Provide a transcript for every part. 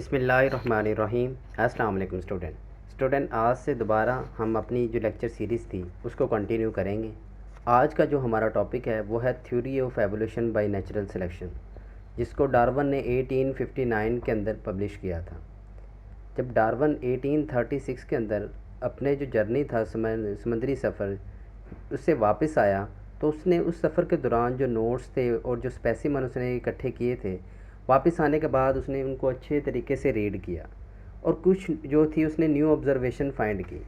बिस्मिल्लाहिर्रहमानिर्रहीम। अस्सलाम वालेकुम स्टूडेंट, आज से दोबारा हम अपनी जो लेक्चर सीरीज़ थी उसको कंटिन्यू करेंगे। आज का जो हमारा टॉपिक है वो है theory of evolution by natural selection, जिसको डार्विन ने 1859 के अंदर पब्लिश किया था। जब डार्विन 1836 के अंदर अपने जो जर्नी था समुद्री सफ़र उससे वापस आया, तो उसने उस सफ़र के दौरान जो नोट्स थे और जो स्पेसिमन उसने इकट्ठे किए थे, वापस आने के बाद उसने उनको अच्छे तरीके से रीड किया और कुछ जो थी उसने न्यू ऑब्ज़र्वेशन फाइंड की।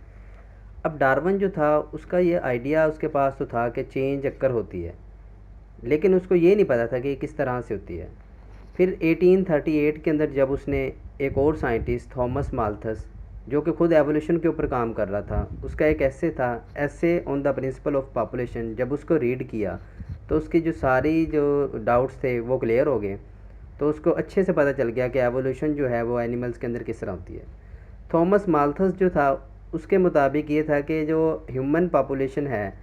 अब डार्विन जो था उसका ये आइडिया उसके पास तो था कि चेंज अक्कर होती है, लेकिन उसको ये नहीं पता था कि किस तरह से होती है। फिर 1838 के अंदर जब उसने एक और साइंटिस्ट थॉमस माल्थस, जो कि खुद एवोल्यूशन के ऊपर काम कर रहा था, उसका एक ऐसे on the principle of population, जब उसको रीड किया तो उसकी जो सारी जो डाउट्स थे वो क्लियर हो गए। तो उसको अच्छे से पता चल गया कि एवोल्यूशन जो है वो एनिमल्स के अंदर किस तरह होती है। थॉमस माल्थस जो था उसके मुताबिक ये था कि जो ह्यूमन पॉपुलेशन है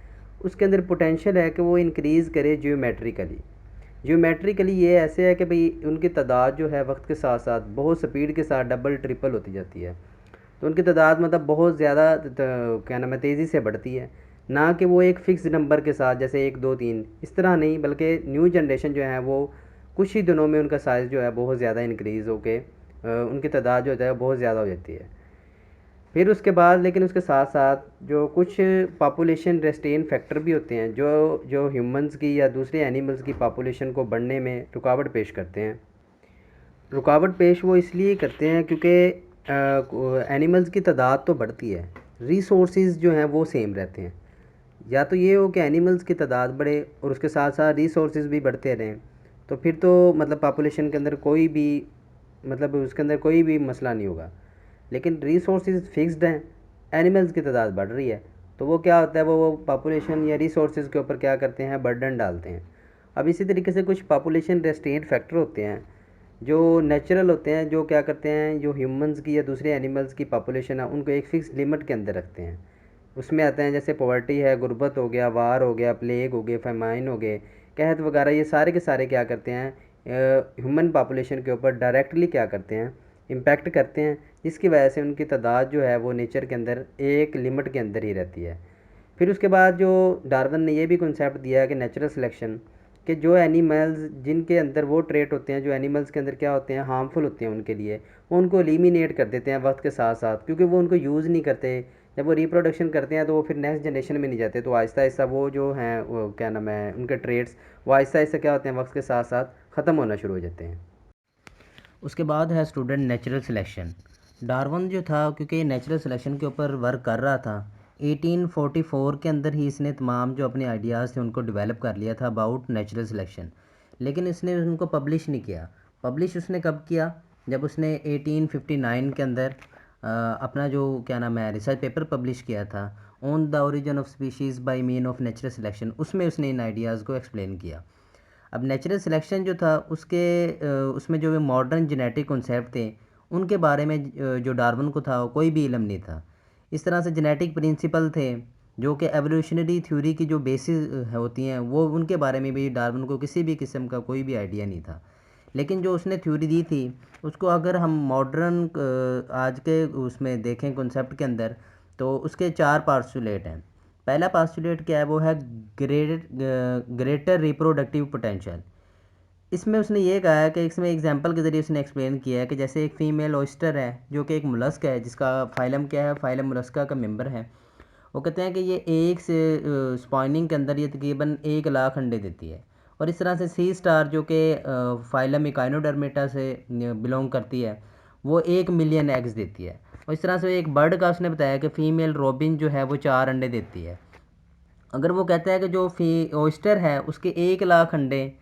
उसके अंदर पोटेंशियल है कि वो इंक्रीज़ करे जियोमेट्रिकली ये ऐसे है कि भाई उनकी तादाद जो है वक्त के साथ साथ बहुत स्पीड के साथ डबल ट्रिपल होती जाती है। तो उनकी तादाद मतलब बहुत ज़्यादा क्या नाम है तेज़ी से बढ़ती है, ना कि वो एक फ़िक्स नंबर के साथ जैसे 1 2 3 इस तरह नहीं, बल्कि न्यू जनरेशन जो है वो कुछ ही दिनों में उनका साइज़ जो है बहुत ज़्यादा इंक्रीज़ होके उनकी तादाद जो है बहुत ज़्यादा हो जाती है। फिर उसके बाद लेकिन उसके साथ साथ जो कुछ पॉपुलेशन रेस्टेन फैक्टर भी होते हैं जो जो ह्यूमंस की या दूसरे एनिमल्स की पॉपुलेशन को बढ़ने में रुकावट पेश करते हैं। रुकावट पेश वो इसलिए करते हैं क्योंकि एनिमल्स की तादाद तो बढ़ती है, रिसोर्सेज जो हैं वो सेम रहते हैं। या तो ये हो कि एनिमल्स की तादाद बढ़े और उसके साथ साथ रिसोर्सेज भी बढ़ते रहें, तो फिर तो मतलब पॉपुलेशन के अंदर कोई भी मतलब उसके अंदर कोई भी मसला नहीं होगा। लेकिन रिसोर्सेज फिक्स्ड हैं, एनिमल्स की तादाद बढ़ रही है, तो वो क्या होता है वो पॉपुलेशन या रिसोर्सेज के ऊपर क्या करते हैं, बर्डन डालते हैं। अब इसी तरीके से कुछ पॉपुलेशन रेस्ट्रेंट फैक्टर होते हैं जो नेचुरल होते हैं, जो क्या करते हैं जो ह्यूमंस की या दूसरे एनिमल्स की पॉपुलेशन है उनको एक फ़िक्स लिमिट के अंदर रखते हैं। उसमें आते हैं जैसे पॉवर्टी है, गुर्बत हो गया, वार हो गया, प्लेग हो गए, फेमाइन हो गए, कहत वगैरह, ये सारे के सारे क्या करते हैं ह्यूमन पॉपुलेशन के ऊपर डायरेक्टली क्या करते हैं, इम्पैक्ट करते हैं, जिसकी वजह से उनकी तादाद जो है वो नेचर के अंदर एक लिमिट के अंदर ही रहती है। फिर उसके बाद जो डार्विन ने ये भी कॉन्सेप्ट दिया है कि नेचुरल सिलेक्शन, कि जो एनिमल्स जिनके अंदर वो ट्रेट होते हैं जो एनिमल्स के अंदर क्या होते हैं हार्मफुल होते हैं उनके लिए, वो उनको एलिमिनेट कर देते हैं वक्त के साथ साथ, क्योंकि वो उनको यूज़ नहीं करते। जब वो रिप्रोडक्शन करते हैं तो वो फिर नेक्स्ट जनरेशन में नहीं जाते, तो आहिस्ता आहिस्ता वो जो हैं वो क्या नाम है उनके ट्रेड्स वो आहिस्ता आहिस्ता क्या होते हैं वक्त के साथ साथ ख़त्म होना शुरू हो जाते हैं। उसके बाद है स्टूडेंट नेचुरल सिलेक्शन। डार्विन जो था क्योंकि नेचुरल सिलेक्शन के ऊपर वर्क कर रहा था, 1844 के अंदर ही इसने तमाम जो अपने आइडियाज़ थे उनको डेवलप कर लिया था अबाउट नेचुरल सिलेक्शन, लेकिन इसने उनको पब्लिश नहीं किया। पब्लिश उसने कब किया, जब उसने 1859 के अंदर अपना जो क्या नाम है रिसर्च पेपर पब्लिश किया था on the origin of species by mean of natural selection, उसमें उसने इन आइडियाज़ को एक्सप्लेन किया। अब नेचुरल सिलेक्शन जो था उसमें जो मॉडर्न जेनेटिक कॉन्सेप्ट थे उनके बारे में जो डार्विन को था कोई भी इल्म नहीं था। इस तरह से जेनेटिक प्रिंसिपल थे जो कि एवोल्यूशनरी थ्योरी की जो बेसिस होती हैं वो उनके बारे में भी डार्विन को किसी भी किस्म का कोई भी आइडिया नहीं था। लेकिन जो उसने थ्योरी दी थी उसको अगर हम मॉडर्न आज के उसमें देखें कॉन्सेप्ट के अंदर, तो उसके 4 पार्सुलेट हैं। पहला पास्टुलेट क्या है, वो है ग्रेटर रिप्रोडक्टिव पोटेंशियल। इसमें उसने ये कहा है कि इसमें एग्जांपल के ज़रिए उसने एक्सप्लेन किया है कि जैसे एक फ़ीमेल ऑयस्टर है जो कि एक मुलस्क है जिसका फाइलम क्या है, फाइलम मुलस्का का मेंबर है। वो कहते हैं कि ये एक से स्पॉइनिंग के अंदर ये तकरीबन 1 लाख अंडे देती है। और इस तरह से सी स्टार जो कि फाइलम इकाइनोडर्मेटा से बिलोंग करती है, वो 1 मिलियन एग्स देती है। और इस तरह से एक बर्ड का उसने बताया कि फ़ीमेल रॉबिन जो है वो 4 अंडे देती है। अगर वो कहता है कि जो फी ओइस्टर है उसके 1 लाख अंडे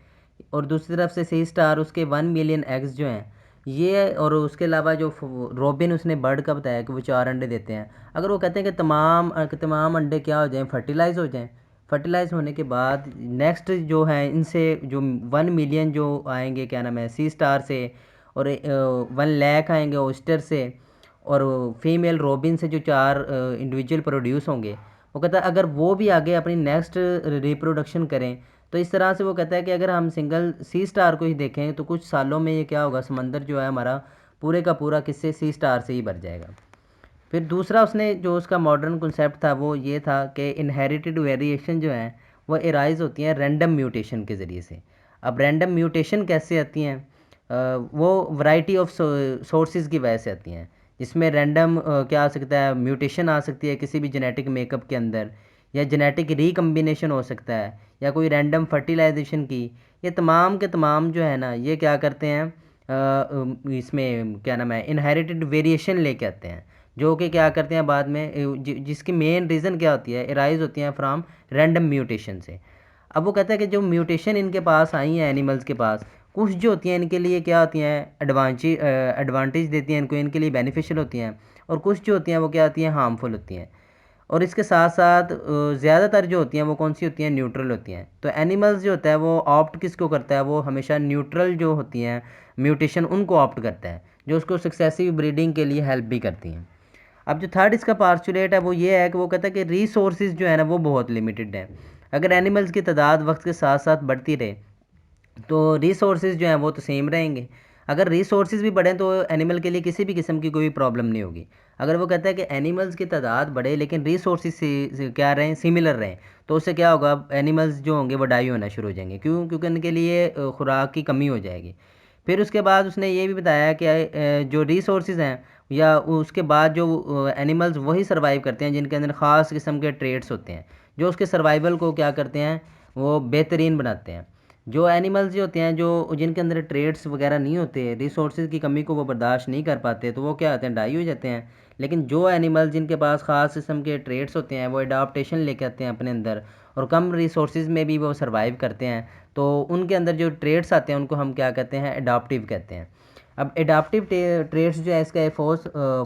और दूसरी तरफ से सी स्टार उसके 1 मिलियन एग्स जो हैं ये, और उसके अलावा जो रॉबिन उसने बर्ड का बताया कि वो 4 अंडे देते हैं। अगर वो कहते हैं कि तमाम अंडे क्या हो जाएं, फर्टिलाइज़ हो जाएं, फर्टिलाइज़ होने के बाद नेक्स्ट जो है इनसे जो 1 मिलियन जो आएंगे क्या नाम है सी स्टार से, और 1 लाख आएंगे ओस्टर से, और फीमेल रॉबिन से जो 4 इंडिविजुअल प्रोड्यूस होंगे, वो कहता है अगर वो भी आगे अपनी नेक्स्ट रिप्रोडक्शन करें, तो इस तरह से वो कहता है कि अगर हम सिंगल सी स्टार को ही देखें तो कुछ सालों में ये क्या होगा, समंदर जो है हमारा पूरे का पूरा किससे, सी स्टार से ही भर जाएगा। फिर दूसरा उसने जो उसका मॉडर्न कॉन्सेप्ट था वो ये था कि इनहेरिटेड वेरिएशन जो है वो एराइज होती हैं रैंडम म्यूटेशन के ज़रिए से। अब रैंडम म्यूटेशन कैसे आती हैं? वो वैरायटी ऑफ सोर्सेज की वजह से आती हैं, जिसमें रैंडम क्या आ सकता है, म्यूटेशन आ सकती है किसी भी जेनेटिक मेकअप के अंदर, या जेनेटिक रिकम्बिनेशन हो सकता है, या कोई रैंडम फर्टिलाइजेशन की। ये तमाम के तमाम जो है ना, ये क्या करते हैं, इसमें क्या नाम है, इनहेरिटेड वेरिएशन लेके आते हैं, जो कि क्या करते हैं बाद में जिसकी मेन रीज़न क्या होती है, एराइज होती हैं फ्राम रैंडम म्यूटेशन से। अब वो कहता है कि जो म्यूटेशन इनके पास आई हैं एनिमल्स के पास, कुछ जो होती हैं इनके लिए क्या होती हैं, एडवांटेज देती हैं इनको, इनके लिए बेनिफिशियल होती हैं, और कुछ जो होती हैं वो क्या होती हैं, हार्मफुल होती हैं। और इसके साथ साथ ज़्यादातर जो होती हैं वो कौन सी होती हैं, न्यूट्रल होती हैं। तो एनिमल्स जो होता है वो ऑप्ट किसको करता है, वो हमेशा न्यूट्रल जो होती हैं म्यूटेशन उनको ऑप्ट करता है, जो उसको सक्सेसिव ब्रीडिंग के लिए हेल्प भी करती हैं। अब जो थर्ड इसका पार्चुलेट है वो ये है कि वो कहता है कि रिसोर्सेज जो है ना वो बहुत लिमिटेड हैं। अगर एनिमल्स की तादाद वक्त के साथ साथ बढ़ती रहे तो रिसोर्सेज जो हैं वो तो सेम रहेंगे। अगर रिसोर्सेज भी बढ़ें तो एनिमल के लिए किसी भी किस्म की कोई प्रॉब्लम नहीं होगी। अगर वो कहता है कि एनिमल्स की तादाद बढ़े लेकिन रिसोर्सेज से क्या रहें, सिमिलर रहें, तो उससे क्या होगा, एनिमल्स जो होंगे वो डाई होना शुरू हो जाएंगे। क्यों? क्योंकि उनके लिए खुराक की कमी हो जाएगी। फिर उसके बाद उसने ये भी बताया कि जो रिसोर्सेज हैं या उसके बाद जो एनिमल्स वही सर्वाइव करते हैं जिनके अंदर ख़ास किस्म के ट्रेड्स होते हैं, जो उसके सर्वाइवल को क्या करते हैं, वो बेहतरीन बनाते हैं। जो एनिमल्स जो होते हैं जो जिनके अंदर ट्रेड्स वगैरह नहीं होते, रिसोर्सेज की कमी को वो बर्दाश्त नहीं कर पाते, तो वो क्या होते हैं, डाई हो जाते हैं। लेकिन जो एनिमल्स जिनके पास ख़ास किस्म के ट्रेड्स होते हैं वो अडाप्टेशन लेके आते हैं अपने अंदर, और कम रिसोर्सेज में भी वो सर्वाइव करते हैं, तो उनके अंदर जो ट्रेड्स आते हैं उनको हम क्या कहते हैं, अडाप्टिव कहते हैं। अब एडाप्टिव ट्रेड्स जो है इसका एक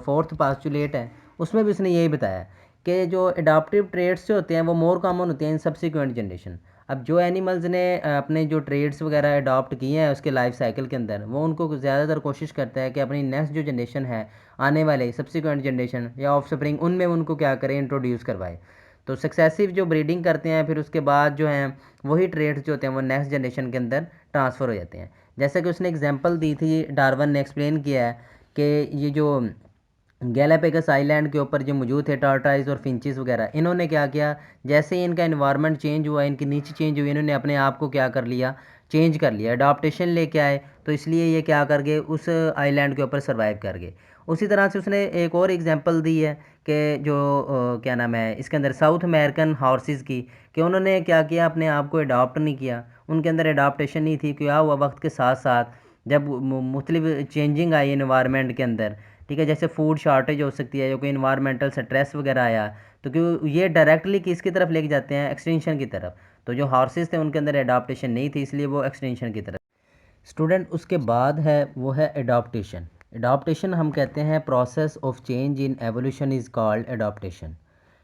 फोर्थ पास्चुलेट है, उसमें भी उसने यही बताया कि जो एडाप्टिव ट्रेड्स जो होते हैं वो मोर कॉमन होते हैं इन सब्सिक्वेंट जनरेशन। अब जो एनिमल्स ने अपने जो ट्रेड्स वगैरह अडॉप्ट किए हैं उसके लाइफ साइकिल के अंदर, वो उनको ज़्यादातर कोशिश करता है कि अपनी नेक्स्ट जो जनरेशन है, आने वाले सब्सिक्वेंट जनरेशन या ऑफ स्प्रिंग, उनमें उनको क्या करें, इंट्रोड्यूस करवाए। तो सक्सेसिव जो ब्रीडिंग करते हैं फिर उसके बाद जो हैं वही ट्रेड्स जो होते हैं वो नेक्स्ट जनरेशन के अंदर ट्रांसफ़र हो जाते हैं। जैसे कि उसने एग्जांपल दी थी, डार्विन ने एक्सप्लेन किया है कि ये जो गैलापेगस आइलैंड के ऊपर जो मौजूद थे टार्टाइज और फिंचेस वगैरह, इन्होंने क्या किया, जैसे ही इनका इन्वायरमेंट चेंज हुआ, इनकी नीचे चेंज हुई, इन्होंने अपने आप को क्या कर लिया, चेंज कर लिया, अडाप्टेशन लेके आए, तो इसलिए ये क्या कर गए, उस आइलैंड के ऊपर सर्वाइव कर गए। उसी तरह से उसने एक और एग्जांपल दी है कि जो क्या नाम है इसके अंदर, साउथ अमेरिकन हॉर्सेस की, कि उन्होंने क्या किया, अपने आप को अडॉप्ट नहीं किया, उनके अंदर अडाप्टेशन नहीं थी। क्या हुआ, वक्त के साथ साथ जब मुख्तलिफ चेंजिंग आई इन्वायरमेंट के अंदर, ठीक है, जैसे फूड शॉर्टेज हो सकती है या कोई इन्वायरमेंटल स्ट्रेस वगैरह आया, तो क्यों ये डायरेक्टली किसकी तरफ लेके जाते हैं, एक्सटेंशन की तरफ। तो जो हॉर्सेस थे उनके अंदर एडाप्टेशन नहीं थी, इसलिए वो एक्सटेंशन की तरफ। स्टूडेंट, उसके बाद है वो है एडाप्टेशन। एडाप्टेशन हम कहते हैं process of change in evolution is called adaptation.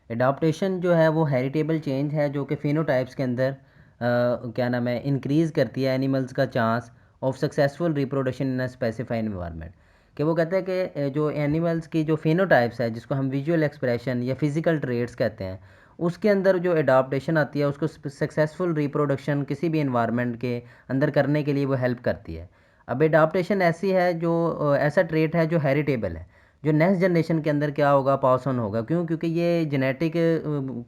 Adaptation जो है वो हेरिटेबल चेंज है जो कि फिनोटाइप्स के अंदर क्या नाम है, इंक्रीज़ करती है एनिमल्स का chance of successful reproduction in a specified environment. कि वो कहते हैं कि जो एनिमल्स की जो फिनोटाइप्स है, जिसको हम विजुअल एक्सप्रेशन या फिजिकल ट्रेड्स कहते हैं, उसके अंदर जो एडाप्टेशन आती है उसको सक्सेसफुल रिप्रोडक्शन किसी भी इन्वायरमेंट के अंदर करने के लिए वो हेल्प करती है। अब एडाप्टेशन ऐसी है जो ऐसा ट्रेट है जो हेरिटेबल है, जो नेक्स्ट जनरेशन के अंदर क्या होगा, पास ऑन होगा। क्यों? क्योंकि ये जेनेटिक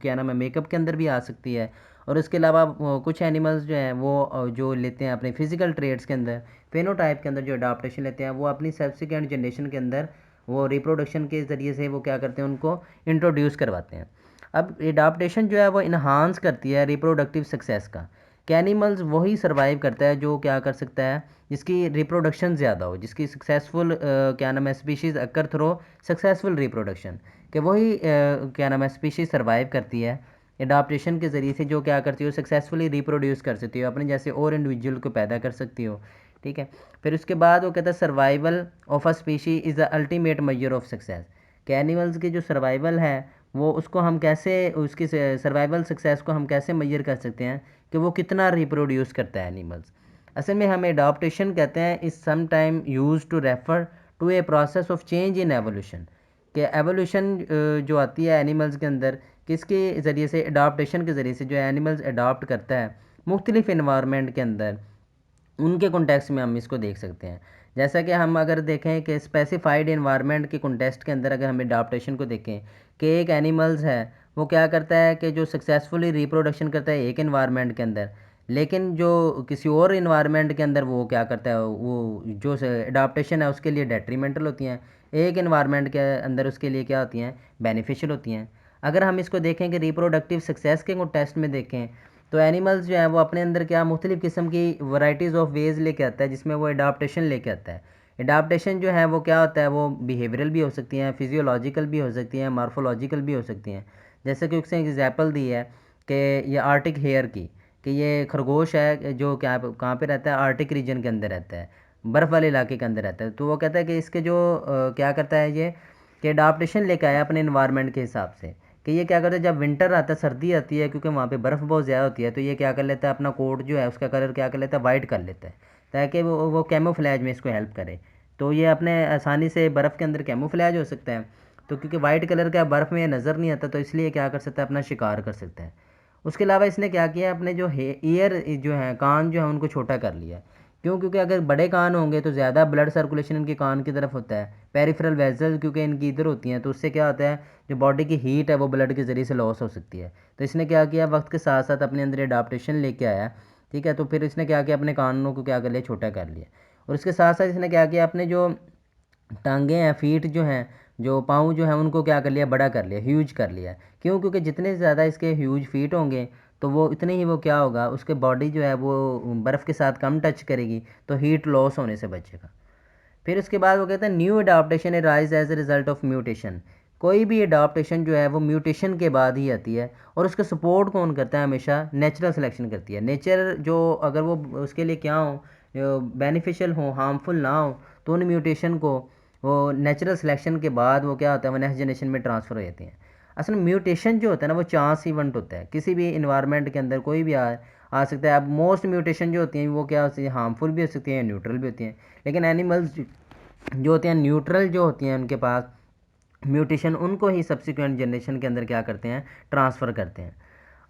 क्या नाम है, मेकअप के अंदर भी आ सकती है। और इसके अलावा कुछ एनिमल्स जो हैं वो जो लेते हैं अपने फिजिकल ट्रेड्स के अंदर, फेनोटाइप के अंदर जो अडाप्टेशन लेते हैं, वो अपनी सब्सिक्वेंट जनरेशन के अंदर वो रिप्रोडक्शन के ज़रिए से वो क्या करते हैं, उनको इंट्रोड्यूस करवाते हैं। अब एडाप्टेशन जो है वो इन्हांस करती है रिप्रोडक्टिव सक्सेस का, कि एनिमल्स वही सर्वाइव करता है जो क्या कर सकता है, जिसकी रिप्रोडक्शन ज़्यादा हो, जिसकी सक्सेसफुल क्या नाम है, स्पीशीज़ अकर थ्रो सक्सेसफुल रिप्रोडक्शन, कि वही क्या नाम है, स्पीशीज़ सर्वाइव करती है एडाप्टेशन के ज़रिए से, जो क्या करती हो, सक्सेसफुली रिप्रोड्यूस कर सकती हो, अपने जैसे और इंडिविजुअल को पैदा कर सकती हो। ठीक है। फिर उसके बाद वो कहता है survival of a species is the ultimate measure of success, कि एनिमल्स की जो सर्वाइवल है वो उसको हम कैसे, उसकी सर्वाइवल सक्सेस को हम कैसे मेजर कर सकते हैं कि वो कितना रिप्रोड्यूस करता है एनिमल्स। असल में हम एडाप्टेशन कहते हैं is some time use to refer to a process of change in evolution, कि एवोल्यूशन जो आती है एनिमल्स के अंदर किसके ज़रिए से, अडाप्टेशन के ज़रिए से, जो एनिमल्स अडाप्ट करता है मुख्तलिफ इन्वायरमेंट के अंदर, उनके कॉन्टेक्स्ट में हम इसको देख सकते हैं। जैसा कि हम अगर देखें कि स्पेसिफाइड इन्वायरमेंट के कॉन्टेक्स्ट के अंदर अगर हम अडाप्टेशन को देखें कि एक एनिमल्स है वो क्या करता है कि जो सक्सेसफुली रिप्रोडक्शन करता है एक इन्वायरमेंट के अंदर, लेकिन जो किसी और इन्वायरमेंट के अंदर वो क्या करता है, वो जो अडाप्टेशन है उसके लिए डेट्रीमेंटल होती हैं, एक इन्वायरमेंट के अंदर उसके लिए क्या होती हैं, बेनिफिशियल होती हैं। अगर हम इसको देखें कि रिप्रोडक्टिव सक्सेस के टेस्ट में देखें तो एनिमल्स जो है वो अपने अंदर क्या मुख्तलिफ़ किस्म की वैराइटीज़ ऑफ वेज़ लेके आता है जिसमें वो अडाप्टेशन लेके आता है। अडाप्टेशन जो है वो क्या होता है, वो बिहेवियरल भी हो सकती हैं, फिजियोलॉजिकल भी हो सकती हैं, मार्फोलॉजिकल भी हो सकती हैं। जैसे कि उसने एग्जाम्पल दी है कि ये आर्टिक हेयर की, कि ये खरगोश है जो क्या कहाँ पे रहता है, आर्टिक रीजन के अंदर रहता है, बर्फ़ वाले इलाके के अंदर रहता है। तो वो कहता है कि इसके जो क्या करता है ये, कि अडाप्टेशन लेके आया अपने इन्वायरमेंट के हिसाब से, कि ये क्या करता है जब विंटर आता है, सर्दी आती है, क्योंकि वहाँ पे बर्फ़ बहुत ज़्यादा होती है, तो ये क्या कर लेता है, अपना कोट जो है उसका कलर क्या कर लेता है, वाइट कर लेता है, ताकि वो कैमोफ्लेज में इसको हेल्प करे। तो ये अपने आसानी से बर्फ़ के अंदर कैमोफ्लेज हो सकता है। तो क्योंकि वाइट कलर का बर्फ़ में नज़र नहीं आता, तो इसलिए क्या कर सकता है, अपना शिकार कर सकता है। उसके अलावा इसने क्या किया, अपने जो ईयर जो है, कान जो है उनको छोटा कर लिया। क्यों? क्योंकि अगर बड़े कान होंगे तो ज़्यादा ब्लड सर्कुलेशन इनके कान की तरफ होता है, पेरिफेरल वेजल क्योंकि इनकी इधर होती हैं, तो उससे क्या होता है, जो बॉडी की हीट है वो ब्लड के ज़रिए से लॉस हो सकती है। तो इसने क्या किया, वक्त के साथ साथ अपने अंदर अडाप्टेशन लेके आया। ठीक है, तो फिर इसने क्या किया, अपने कानों को क्या कर लिया, छोटा कर लिया। और इसके साथ साथ इसने क्या किया, अपने जो टांगे हैं, फीट जो हैं, जो पाँव जो हैं, उनको क्या कर लिया, बड़ा कर लिया, ह्यूज कर लिया। क्यों? क्योंकि जितने ज़्यादा इसके ह्यूज फीट होंगे तो वो इतने ही वो क्या होगा, उसके बॉडी जो है वो बर्फ़ के साथ कम टच करेगी, तो हीट लॉस होने से बचेगा। फिर उसके बाद वो कहते हैं new adaptation rise as a result of mutation. कोई भी अडाप्टेशन जो है वो म्यूटेशन के बाद ही आती है, और उसका सपोर्ट कौन करता है, हमेशा नेचुरल सिलेक्शन करती है। नेचर जो अगर वो उसके लिए क्या हो, बेनिफिशियल हो, हार्मफुल ना हो, तो उन म्यूटेशन को वो नेचुरल सिलेक्शन के बाद वो क्या होता है, वो नेक्स्ट जनरेशन में ट्रांसफ़र हो जाती हैं। असल में म्यूटेशन जो होता है ना वो चांस इवेंट होता है, किसी भी इन्वायरमेंट के अंदर कोई भी आ सकता है। अब मोस्ट म्यूटेशन जो होती हैं वो क्या होती है, हार्मफुल भी हो सकती हैं, न्यूट्रल भी होती हैं। लेकिन एनिमल्स जो होते हैं न्यूट्रल जो होती हैं, उनके पास म्यूटेशन उनको ही सब्सिक्वेंट जनरेशन के अंदर क्या करते हैं, ट्रांसफ़र करते हैं।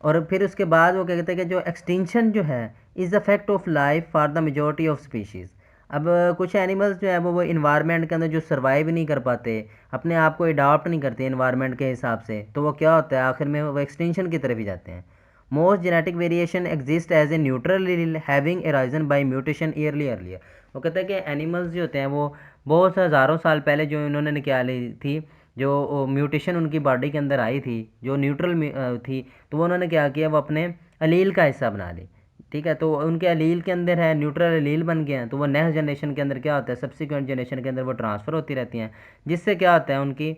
और फिर उसके बाद वो क्या कहते हैं कि जो एक्सटिंक्शन जो है is the fact of life for the majority of species. अब कुछ एनिमल्स जो है वो इन्वायरमेंट के अंदर जो सर्वाइव नहीं कर पाते, अपने आप को अडॉप्ट नहीं करते इन्वायरमेंट के हिसाब से, तो वो क्या होता है, आखिर में वो एक्सटिंक्शन की तरफ ही जाते हैं। Most genetic variation exist as a neutral having arisen by mutation early earlier. वो कहते हैं कि एनिमल्स जो होते हैं वो बहुत से हज़ारों साल पहले जो इन्होंने निकाली थी, जो म्यूटेशन उनकी बॉडी के अंदर आई थी, जो न्यूट्रल थी, तो वो उन्होंने क्या किया, वो अपने अलील का हिस्सा बना ली। ठीक है, तो उनके अलील के अंदर है, न्यूट्रल अलील बन गए हैं, तो वो नेक्स्ट जनरेशन के अंदर क्या होता है, सब्सिक्वेंट जनरेशन के अंदर वो ट्रांसफ़र होती रहती हैं, जिससे क्या होता है, उनकी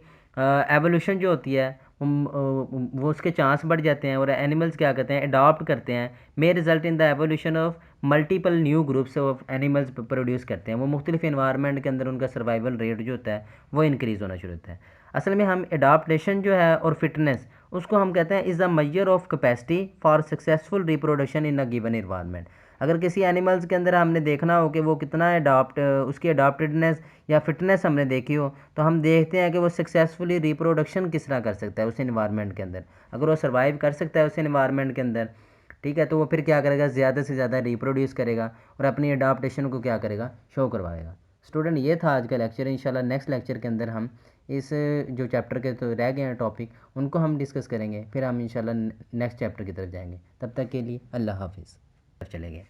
एवोल्यूशन जो होती है वो उसके चांस बढ़ जाते हैं। और एनिमल्स क्या करते हैं, अडॉप्ट करते हैं, may result in the evolution of multiple new groups of animals produce करते हैं। वो मुख्तलिफ इन्वायरमेंट के अंदर उनका सर्वाइवल रेट जो होता है वो इंक्रीज़ होना शुरू होता है। असल में हम अडाप्टेशन जो है और फिटनेस, उसको हम कहते हैं is a measure of capacity for successful reproduction in a given environment. अगर किसी एनिमल्स के अंदर हमने देखना हो कि वो कितना अडाप्ट, उसकी अडाप्टेडनेस या फिटनेस हमने देखी हो, तो हम देखते हैं कि वो सक्सेसफुली रिप्रोडक्शन किस तरह कर सकता है उस इन्वायरमेंट के अंदर। अगर वो सर्वाइव कर सकता है उस इन्वायरमेंट के अंदर, ठीक है, तो वो फिर क्या करेगा, ज़्यादा से ज़्यादा रिप्रोड्यूस करेगा और अपनी अडाप्टेशन को क्या करेगा, शो करवाएगा। स्टूडेंट, ये था आज का लेक्चर। इंशाल्लाह नेक्स्ट लेक्चर के अंदर हम इस जो चैप्टर के तो रह गए हैं टॉपिक, उनको हम डिस्कस करेंगे, फिर हम इंशाल्लाह नेक्स्ट चैप्टर की तरफ जाएंगे। तब तक के लिए अल्लाह हाफिज़। चले गए।